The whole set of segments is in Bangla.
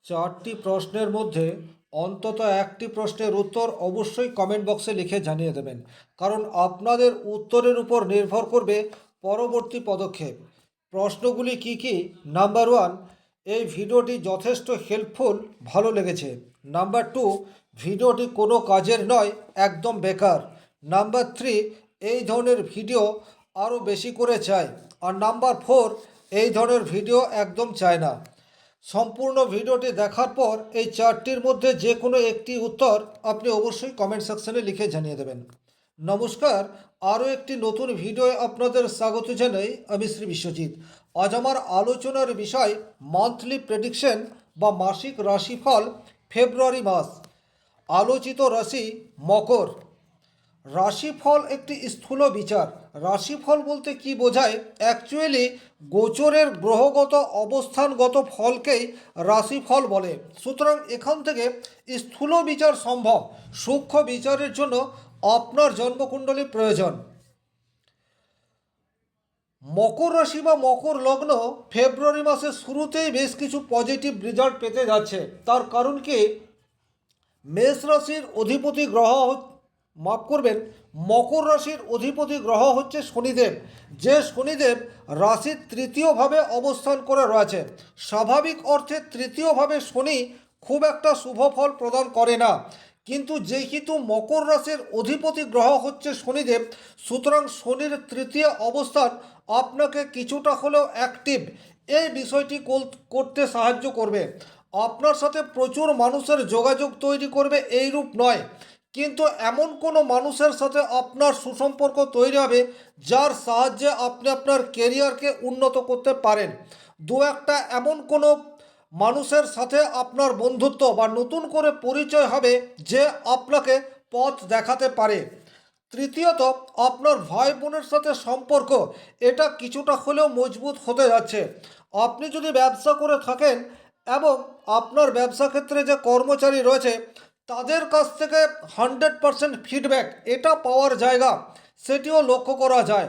চারটি প্রশ্নের মধ্যে অন্তত একটি প্রশ্নের উত্তর অবশ্যই কমেন্ট বক্সে লিখে জানিয়ে দেবেন, কারণ আপনাদের উত্তরের উপর নির্ভর করবে পরবর্তী পদক্ষেপ। প্রশ্নগুলি কি কি? নাম্বার ওয়ান, এই ভিডিওটি যথেষ্ট হেল্পফুল, ভালো লেগেছে। নাম্বার টু, ভিডিওটি কোনো কাজের নয়, একদম বেকার। নাম্বার থ্রি, এই ধরনের ভিডিও আরও বেশি করে চাই। আর নাম্বার ফোর, এই ধরনের ভিডিও একদম চায় না। সম্পূর্ণ ভিডিওটি দেখার পর এই চারটির মধ্যে যে কোনো একটি উত্তর আপনি অবশ্যই কমেন্ট সেকশনে লিখে জানিয়ে দেবেন। নমস্কার, আরও একটি নতুন ভিডিওয়ে আপনাদের স্বাগত জানাই। আমি শ্রী বিশ্বজিৎ। আজ আমার আলোচনার বিষয় মান্থলি প্রেডিকশন বা মাসিক রাশিফল ফেব্রুয়ারি মাস। আলোচিত রাশি মকর। রাশিফল একটি স্থূল বিচার। রাশিফল বলতে কি বোঝায়? অ্যাকচুয়ালি গোচরের গ্রহগত অবস্থানগত ফলকেই রাশিফল বলে। সুতরাং এখান থেকে স্থূল বিচার সম্ভব। সূক্ষ্ম বিচারের জন্য আপনার জন্মকুণ্ডলী প্রয়োজন। মকর রাশি বা মকর লগ্ন ফেব্রুয়ারি মাসের শুরুতেই বেশ কিছু পজিটিভ রেজাল্ট পেতে যাচ্ছে। তার কারণ কি? মেষ রাশির অধিপতি গ্রহ মাফ করবেন, মকর রাশির অধিপতি গ্রহ হচ্ছে শনিদেব। যে শনিদেব রাশির তৃতীয়ভাবে অবস্থান করে রয়েছে। স্বাভাবিক অর্থে তৃতীয়ভাবে শনি খুব একটা শুভ ফল প্রদান করে না, কিন্তু যেহেতু মকর রাশির অধিপতি গ্রহ হচ্ছে শনিদেব, সুতরাং শনির তৃতীয় অবস্থান আপনাকে কিছুটা হলেও অ্যাক্টিভ এই বিষয়টি করতে সাহায্য করবে। আপনার সাথে প্রচুর মানুষের যোগাযোগ তৈরি করবে এইরূপ নয়, কিন্তু এমন কোনো মানুষের সাথে আপনার সুসম্পর্ক তৈরি হবে যার সাহায্যে আপনি আপনার কেরিয়ারকে উন্নত করতে পারেন। দু একটা এমন কোনো মানুষের সাথে আপনার বন্ধুত্ব বা নতুন করে পরিচয় হবে যে আপনাকে পথ দেখাতে পারে। তৃতীয়ত, আপনার ভাই বোনের সাথে সম্পর্ক এটা কিছুটা হলেও মজবুত হতে যাচ্ছে। আপনি যদি ব্যবসা করে থাকেন এবং আপনার ব্যবসা ক্ষেত্রে যে কর্মচারী রয়েছে তাদের কাছ থেকে 100% ফিডব্যাক এটা পাওয়ার জায়গা, সেটিও লক্ষ্য করা যায়।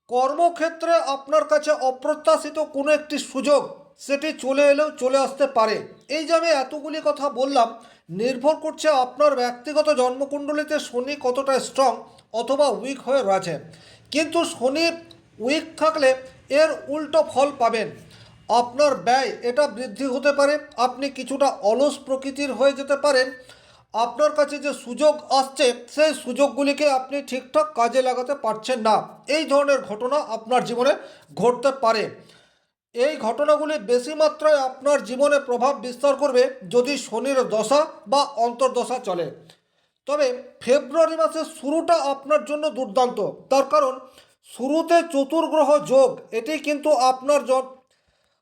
কর্মক্ষেত্রে আপনার কাছে অপ্রত্যাশিত কোনো একটি সুযোগ সেটি চলে এলেও চলে আসতে পারে। এই যে আমি এতগুলি কথা বললাম, নির্ভর করছে আপনার ব্যক্তিগত জন্মকুণ্ডলিতে শনি কতটা স্ট্রং অথবা উইক হয়ে রয়েছে। কিন্তু শনি উইক থাকলে এর উল্টো ফল পাবেন। আপনার ব্যয় এটা বৃদ্ধি হতে পারে, আপনি কিছুটা অলস প্রকৃতির হয়ে যেতে পারেন। আপনার কাছে যে সুযোগ আসছে সেই সুযোগগুলিকে আপনি ঠিকঠাক কাজে লাগাতে পারছেন না। এই ধরনের ঘটনা আপনার জীবনে ঘটতে পারে। এই ঘটনাগুলি বেশি মাত্রায় আপনার জীবনে প্রভাব বিস্তার করবে যদি শনির দশা বা অন্তর্দশা চলে। তবে ফেব্রুয়ারি মাসের শুরুটা আপনার জন্য দুর্দান্ত। তার কারণ শুরুতে চতুর্গ্রহ যোগ এটি কিন্তু আপনার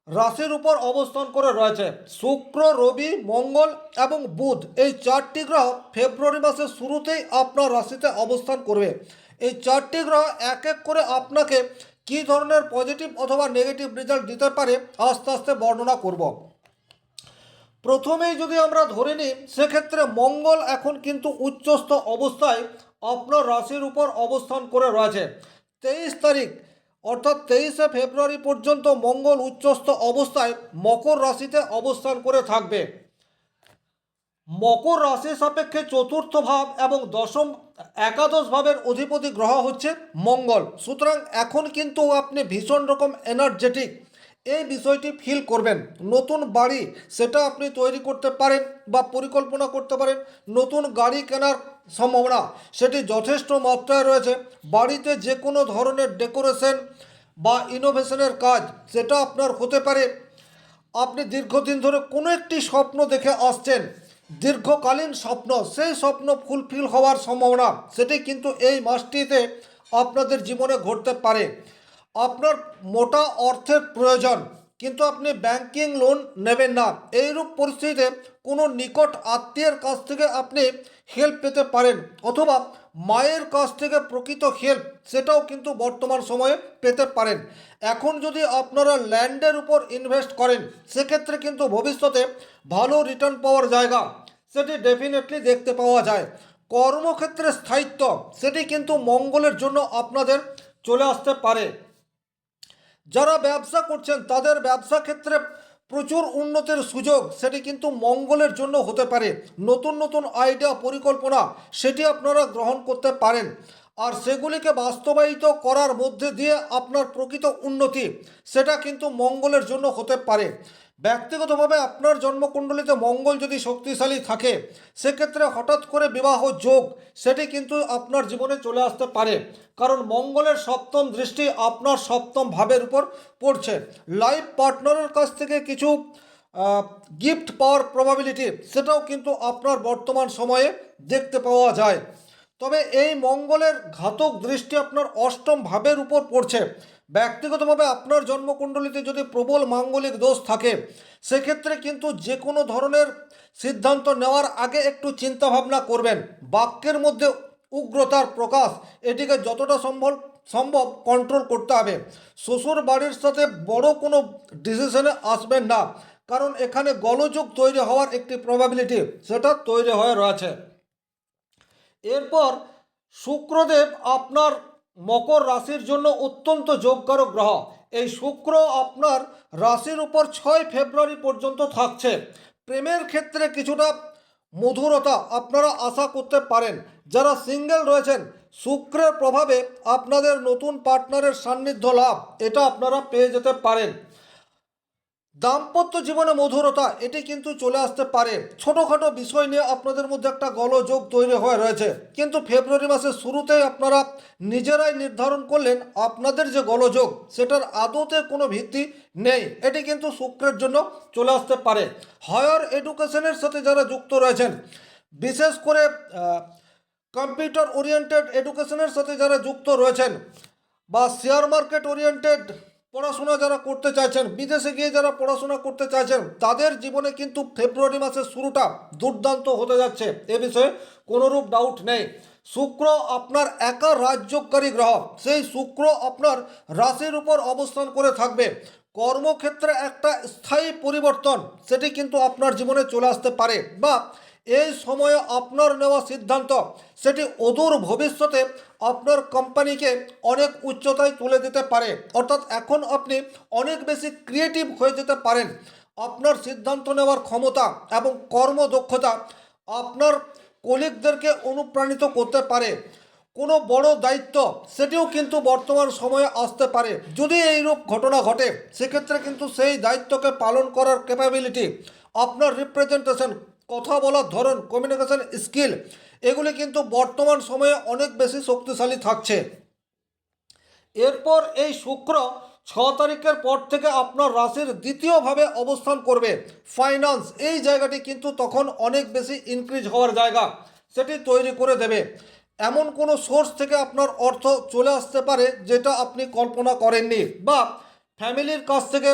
রাশির উপর অবস্থান করে রয়েছে। শুক্র, রবি, মঙ্গল এবং বুধ এই চারটি গ্রহ ফেব্রুয়ারি মাসের শুরুতেই আপনার রাশিতে অবস্থান করবে। এই চারটি গ্রহ এক এক করে আপনাকে কী ধরনের পজিটিভ অথবা নেগেটিভ রেজাল্ট দিতে পারে আস্তে আস্তে বর্ণনা করব। প্রথমেই যদি আমরা ধরে নিই, সেক্ষেত্রে মঙ্গল এখন কিন্তু উচ্চস্থ অবস্থায় আপনার রাশির উপর অবস্থান করে রয়েছে। 23 তারিখ অর্থাৎ 23শে ফেব্রুয়ারি পর্যন্ত মঙ্গল উচ্চস্থ অবস্থায় মকর রাশিতে অবস্থান করে থাকবে। মকর রাশির সাপেক্ষে চতুর্থ ভাব এবং একাদশ ভাবের অধিপতি গ্রহ হচ্ছে মঙ্গল। সুতরাং এখন কিন্তু আপনি ভীষণ রকম এনার্জেটিক এই বিষয়টি ফিল করবেন। নতুন বাড়ি সেটা আপনি তৈরি করতে পারেন বা পরিকল্পনা করতে পারেন। নতুন গাড়ি কেনার সম্ভাবনা সেটি যথেষ্ট মাত্রায় রয়েছে। বাড়িতে যে কোনো ধরনের ডেকোরেশন বা ইনোভেশনের কাজ সেটা আপনার হতে পারে। আপনি দীর্ঘদিন ধরে কোনো একটি স্বপ্ন দেখে আসছেন, দীর্ঘকালীন স্বপ্ন, সেই স্বপ্ন ফুলফিল হওয়ার সম্ভাবনা সেটি কিন্তু এই মাসটিতে আপনাদের জীবনে ঘটতে পারে। আপনার মোটা অর্থের প্রয়োজন, কিন্তু আপনি ব্যাংকিং লোন নেবেন না। এইরূপ পরিস্থিতিতে কোনো নিকট আত্মীয়ের কাছ থেকে আপনি হেল্প পেতে পারেন, অথবা মায়ের কাছ থেকে প্রকৃত হেল্প সেটাও কিন্তু বর্তমান সময়ে পেতে পারেন। এখন যদি আপনারা ল্যান্ডের উপর ইনভেস্ট করেন, সেক্ষেত্রে কিন্তু ভবিষ্যতে ভালো রিটার্ন পাওয়ার জায়গা সেটি ডেফিনেটলি দেখতে পাওয়া যায়। কর্মক্ষেত্রে স্থায়িত্ব সেটি কিন্তু মঙ্গলের জন্য আপনাদের চলে আসতে পারে। যারা ব্যবসা করছেন তাদের ব্যবসা ক্ষেত্রে প্রচুর উন্নতির সুযোগ সেটি কিন্তু মঙ্গলের জন্য হতে পারে। নতুন নতুন আইডিয়া পরিকল্পনা সেটি আপনারা গ্রহণ করতে পারেন, আর সেগুলিকে বাস্তবায়িত করার মধ্যে দিয়ে আপনার প্রকৃত উন্নতি সেটা কিন্তু মঙ্গলের জন্য হতে পারে। ব্যক্তিগতভাবে আপনার জন্মকুণ্ডলিতে মঙ্গল যদি শক্তিশালী থাকে, সেক্ষেত্রে হঠাৎ করে বিবাহ যোগ সেটি কিন্তু আপনার জীবনে চলে আসতে পারে, কারণ মঙ্গলের সপ্তম দৃষ্টি আপনার সপ্তম ভাবের উপর পড়ছে। লাইফ পার্টনারের কাছ থেকে কিছু গিফট পাওয়ার প্রবাবিলিটি সেটাও কিন্তু আপনার বর্তমান সময়ে দেখতে পাওয়া যায়। তবে এই মঙ্গলের ঘাতক দৃষ্টি আপনার অষ্টম ভাবের উপর পড়ছে। ব্যক্তিগতভাবে আপনার জন্মকুণ্ডলিতে যদি প্রবল মাঙ্গলিক দোষ থাকে, সেক্ষেত্রে কিন্তু যে কোনো ধরনের সিদ্ধান্ত নেওয়ার আগে একটু চিন্তা ভাবনা করবেন। বাক্যের মধ্যে উগ্রতার প্রকাশ এটিকে যতটা সম্ভব কন্ট্রোল করতে হবে। শ্বশুর বাড়ির সাথে বড় কোনো ডিসিশনে আসবেন না, কারণ এখানে গোলযোগ তৈরি হওয়ার একটি প্রবাবিলিটি সেটা তৈরি হয়ে রয়েছে। এরপর শুক্রদেব আপনার মকর রাশির জন্য অত্যন্ত যোগকারক গ্রহ। এই শুক্র আপনার রাশির উপর 6 ফেব্রুয়ারি পর্যন্ত থাকছে। প্রেমের ক্ষেত্রে কিছুটা মধুরতা আপনারা আশা করতে পারেন। যারা সিঙ্গেল রয়েছেন, শুক্রের প্রভাবে আপনাদের নতুন পার্টনারের সান্নিধ্য লাভ এটা আপনারা পেয়ে যেতে পারেন। দাম্পত্য জীবনে মধুরতা এটি কিন্তু চলে আসতে পারে। ছোটোখাটো বিষয় নিয়ে আপনাদের মধ্যে একটা গোলযোগ তৈরি হয়ে রয়েছে, কিন্তু ফেব্রুয়ারি মাসের শুরুতেই আপনারা নিজেরাই নির্ধারণ করলেন আপনাদের যে গোলযোগ সেটার আদতে কোনো ভিত্তি নেই, এটি কিন্তু শুক্রের জন্য চলে আসতে পারে। হায়ার এডুকেশনের সাথে যারা যুক্ত রয়েছেন, বিশেষ করে কম্পিউটার ওরিয়েন্টেড এডুকেশনের সাথে যারা যুক্ত রয়েছেন, বা শেয়ার মার্কেট ওরিয়েন্টেড পড়াশোনা যারা করতে চাইছেন, বিদেশে গিয়ে যারা পড়াশোনা করতে চাইছেন, তাদের জীবনে কিন্তু ফেব্রুয়ারি মাসের শুরুটা দুর্দান্ত হতে যাচ্ছে, এ বিষয়ে কোনোরূপ ডাউট নেই। শুক্র আপনার একা রাজযোগকারী গ্রহ, সেই শুক্র আপনার রাশির উপর অবস্থান করে থাকবে। কর্মক্ষেত্রে একটা স্থায়ী পরিবর্তন সেটি কিন্তু আপনার জীবনে চলে আসতে পারে, বা এই সময়ে আপনার নেওয়া সিদ্ধান্ত সেটি অদূর ভবিষ্যতে আপনার কোম্পানিকে অনেক উচ্চতায় তুলে দিতে পারে। অর্থাৎ এখন আপনি অনেক বেশি ক্রিয়েটিভ হয়ে যেতে পারেন। আপনার সিদ্ধান্ত নেওয়ার ক্ষমতা এবং কর্মদক্ষতা আপনার কলিগদেরকে অনুপ্রাণিত করতে পারে। কোনো বড় দায়িত্ব সেটিও কিন্তু বর্তমান সময়ে আসতে পারে। যদি এইরূপ ঘটনা ঘটে, সেক্ষেত্রে কিন্তু সেই দায়িত্বকে পালন করার ক্যাপাবিলিটি, আপনার রিপ্রেজেন্টেশন, কথা বলার ধরন, কমিউনিকেশন স্কিল এগুলি কিন্তু বর্তমান সময়ে অনেক বেশি শক্তিশালী থাকছে। এরপর এই শুক্র 6 তারিখের পর থেকে আপনার রাশির দ্বিতীয়ভাবে অবস্থান করবে। ফাইন্যান্স এই জায়গাটি কিন্তু তখন অনেক বেশি ইনক্রিজ হওয়ার জায়গা সেটি তৈরি করে দেবে। এমন কোনো সোর্স থেকে আপনার অর্থ চলে আসতে পারে যেটা আপনি কল্পনা করেননি, বা ফ্যামিলির কাছ থেকে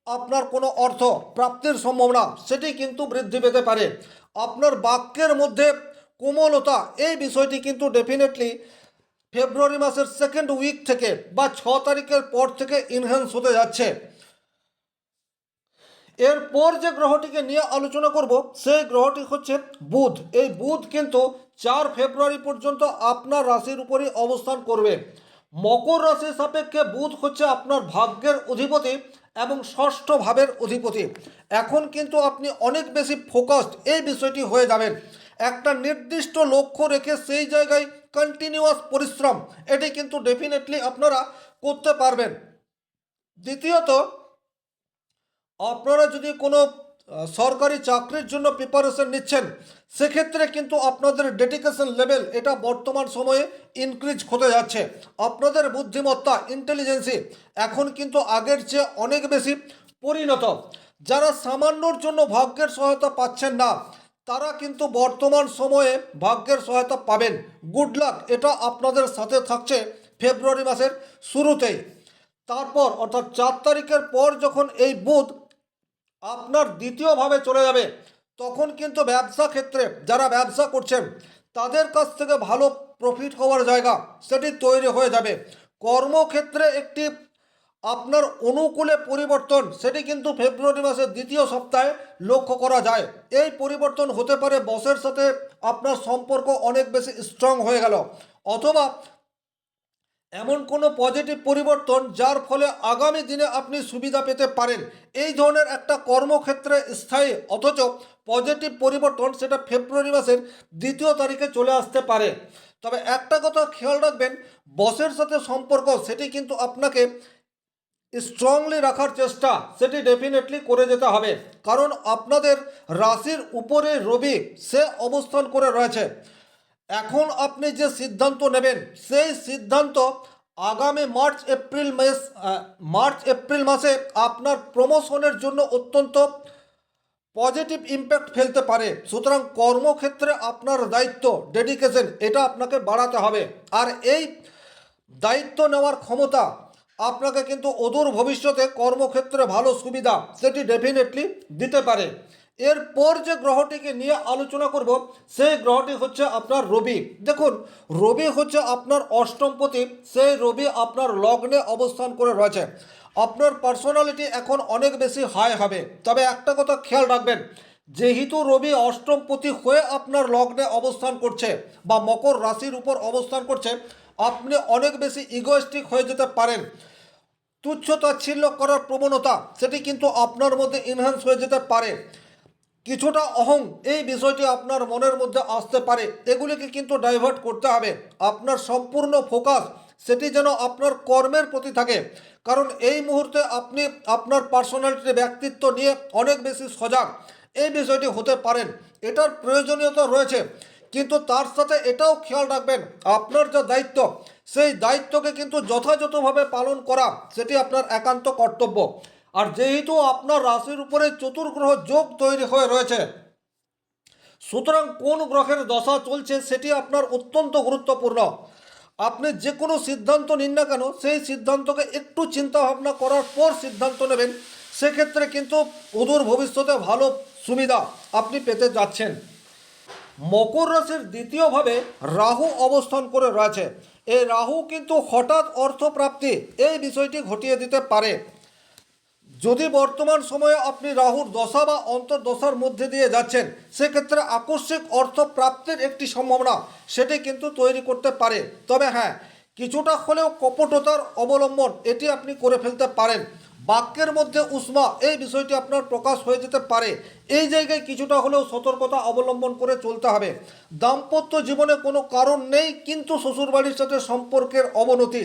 আপনার কোনো অর্থ প্রাপ্তির সম্ভাবনা সেটি কিন্তু বৃদ্ধি পেতে পারে। আপনার বাক্যের মধ্যে কোমলতা এই বিষয়টি কিন্তু ডেফিনেটলি ফেব্রুয়ারি মাসের সেকেন্ড উইক থেকে বা 6 তারিখের পর থেকে ইনহ্যান্স হতে যাচ্ছে। এরপর যে গ্রহটিকে নিয়ে আলোচনা করব সেই গ্রহটি হচ্ছে বুধ। এই বুধ কিন্তু 4 ফেব্রুয়ারি পর্যন্ত আপনার রাশির উপরই অবস্থান করবে। মকর রাশির সাপেক্ষে বুধ হচ্ছে আপনার ভাগ্যের অধিপতি এবং ষষ্ঠ ভাবের অধিপতি। এখন কিন্তু আপনি অনেক বেশি ফোকাসড এই বিষয়টি হয়ে যাবেন। একটা নির্দিষ্ট লক্ষ্য রেখে সেই জায়গায় কন্টিনিউয়াস পরিশ্রম এটি কিন্তু ডেফিনেটলি আপনারা করতে পারবেন। দ্বিতীয়ত, আপনারা যদি কোনো সরকারি চাকরির জন্য প্রিপারেশন নিচ্ছেন, সেক্ষেত্রে কিন্তু আপনাদের ডেডিকেশন লেভেল এটা বর্তমান সময়ে ইনক্রিজ হতে যাচ্ছে। আপনাদের বুদ্ধিমত্তা, ইন্টেলিজেন্সি এখন কিন্তু আগের চেয়ে অনেক বেশি পরিণত। যারা সামান্যর জন্য ভাগ্যের সহায়তা পাচ্ছেন না, তারা কিন্তু বর্তমান সময়ে ভাগ্যের সহায়তা পাবেন। গুড লাক এটা আপনাদের সাথে থাকছে ফেব্রুয়ারি মাসের শুরুতেই। তারপর অর্থাৎ 4 তারিখের পর যখন এই বুধ আপনার দ্বিতীয়ভাবে চলে যাবে, তখন কিন্তু ব্যবসা ক্ষেত্রে যারা ব্যবসা করছেন তাদের কাছ থেকে ভালো প্রফিট হওয়ার জায়গা সেটি তৈরি হয়ে যাবে। কর্মক্ষেত্রে একটি আপনার অনুকূলে পরিবর্তন সেটি কিন্তু ফেব্রুয়ারি মাসের দ্বিতীয় সপ্তাহে লক্ষ্য করা যায়। এই পরিবর্তন হতে পারে বসের সাথে আপনার সম্পর্ক অনেক বেশি স্ট্রং হয়ে গেল, অথবা এমন কোনো পজিটিভ পরিবর্তন যার ফলে আগামী দিনে আপনি সুবিধা পেতে পারেন। এই ধরনের একটা কর্মক্ষেত্রে স্থায়ী অথচ পজিটিভ পরিবর্তন সেটা ফেব্রুয়ারি মাসের 2 তারিখে চলে আসতে পারে। তবে একটা কথা খেয়াল রাখবেন, বসের সাথে সম্পর্ক সেটি কিন্তু আপনাকে স্ট্রংলি রাখার চেষ্টা সেটি ডেফিনেটলি করে যেতে হবে, কারণ আপনাদের রাশির উপরে রবি সে অবস্থান করে রয়েছে। এখন আপনি যে সিদ্ধান্ত নেবেন সেই সিদ্ধান্ত আগামী মার্চ এপ্রিল মাসে আপনার প্রমোশনের জন্য অত্যন্ত পজিটিভ ইম্প্যাক্ট ফেলতে পারে। সুতরাং কর্মক্ষেত্রে আপনার দায়িত্ব, ডেডিকেশন এটা আপনাকে বাড়াতে হবে। আর এই দায়িত্ব নেওয়ার ক্ষমতা আপনাকে কিন্তু অদূর ভবিষ্যতে কর্মক্ষেত্রে ভালো সুবিধা সেটি ডেফিনেটলি দিতে পারে। এরপর যে গ্রহটিকে নিয়ে আলোচনা করব সেই গ্রহটি হচ্ছে আপনার রবি। দেখুন, রবি হচ্ছে আপনার অষ্টমপতি, সেই রবি আপনার লগ্নে অবস্থান করে রয়েছে। আপনার পার্সোনালিটি এখন অনেক বেশি হাই হবে। তবে একটা কথা খেয়াল রাখবেন, যেহেতু রবি অষ্টমপতি হয়ে আপনার লগ্নে অবস্থান করছে বা মকর রাশির উপর অবস্থান করছে, আপনি অনেক বেশি ইগোয়েস্টিক হয়ে যেতে পারেন। তুচ্ছ তাচ্ছিল্য করার প্রবণতা সেটি কিন্তু আপনার মধ্যে ইনহ্যান্স হয়ে যেতে পারে। কিছুটা অহং এই বিষয়টি আপনার মনের মধ্যে আসতে পারে। এগুলিকে কিন্তু ডাইভার্ট করতে হবে। আপনার সম্পূর্ণ ফোকাস সেটি যেন আপনার কর্মের প্রতি থাকে, কারণ এই মুহূর্তে আপনি আপনার পার্সোনালিটি, ব্যক্তিত্ব নিয়ে অনেক বেশি সজাগ এই বিষয়টি হতে পারেন। এটার প্রয়োজনীয়তা রয়েছে, কিন্তু তার সাথে এটাও খেয়াল রাখবেন আপনার যে দায়িত্ব সেই দায়িত্বকে কিন্তু যথাযথভাবে পালন করা সেটি আপনার একান্ত কর্তব্য। আর যেহেতু আপনার রাশির উপরে চতুর্গ্রহ যোগ তৈরি হয়ে রয়েছে, সুতরাং কোন গ্রহের দশা চলছে সেটি আপনার অত্যন্ত গুরুত্বপূর্ণ। আপনি যে কোনো সিদ্ধান্ত নিন না কেন সেই সিদ্ধান্তকে একটু চিন্তা ভাবনা করার পর সিদ্ধান্ত নেবেন, সেক্ষেত্রে কিন্তু অদূর ভবিষ্যতে ভালো সুবিধা আপনি পেতে যাচ্ছেন। মকর রাশির দ্বিতীয়ভাবে রাহু অবস্থান করে রয়েছে। এই রাহু কিন্তু হঠাৎ অর্থপ্রাপ্তি এই বিষয়টি ঘটিয়ে দিতে পারে। যদি বর্তমান সময়ে আপনি রাহুর দশা বা অন্তর্দশার মধ্যে দিয়ে যাচ্ছেন, সেক্ষেত্রে আকস্মিক অর্থ প্রাপ্তির একটি সম্ভাবনা সেটি কিন্তু তৈরি করতে পারে। তবে হ্যাঁ, কিছুটা হলেও কপটতার অবলম্বন এটি আপনি করে ফেলতে পারেন। বাক্যের মধ্যে উষ্মা এই বিষয়টি আপনার প্রকাশ হয়ে যেতে পারে। এই জায়গায় কিছুটা হলেও সতর্কতা অবলম্বন করে চলতে হবে। দাম্পত্য জীবনে কোনো কারণ নেই কিন্তু শ্বশুরবাড়ির সাথে সম্পর্কের অবনতি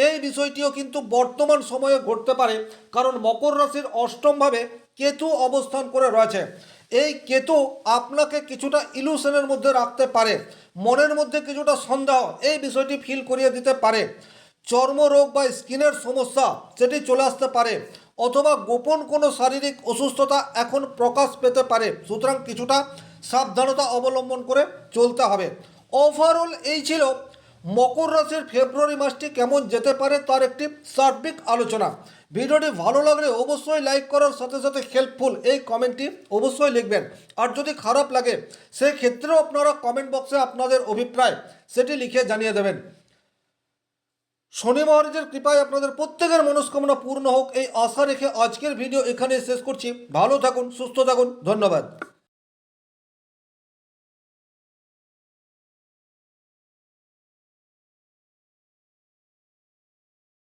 এই বিষয়টিও কিন্তু বর্তমান সময়ে ঘটতে পারে, কারণ মকর রাশির অষ্টমভাবে কেতু অবস্থান করে রয়েছে। এই কেতু আপনাকে কিছুটা ইলুশনের মধ্যে রাখতে পারে, মনের মধ্যে কিছুটা সন্দেহ এই বিষয়টি ফিল করিয়ে দিতে পারে। চর্মরোগ বা স্কিনের সমস্যা সেটি চলে আসতে পারে, অথবা গোপন কোনো শারীরিক অসুস্থতা এখন প্রকাশ পেতে পারে। সুতরাং কিছুটা সাবধানতা অবলম্বন করে চলতে হবে। ওভারঅল এই ছিল মকর রাশির ফেব্রুয়ারি মাসটি কেমন যেতে পারে তার একটি সার্বিক আলোচনা। ভিডিওটি ভালো লাগলে অবশ্যই লাইক করার সাথে সাথে হেল্পফুল এই কমেন্টটি অবশ্যই লিখবেন। আর যদি খারাপ লাগে সেই ক্ষেত্রেও আপনারা কমেন্ট বক্সে আপনাদের অভিপ্রায় সেটি লিখে জানিয়ে দেবেন। শনি মহারাজের কৃপায় আপনাদের প্রত্যেকের মনস্কামনা পূর্ণ হোক এই আশা রেখে আজকের ভিডিও এখানে শেষ করছি। ভালো থাকুন, সুস্থ থাকুন, ধন্যবাদ।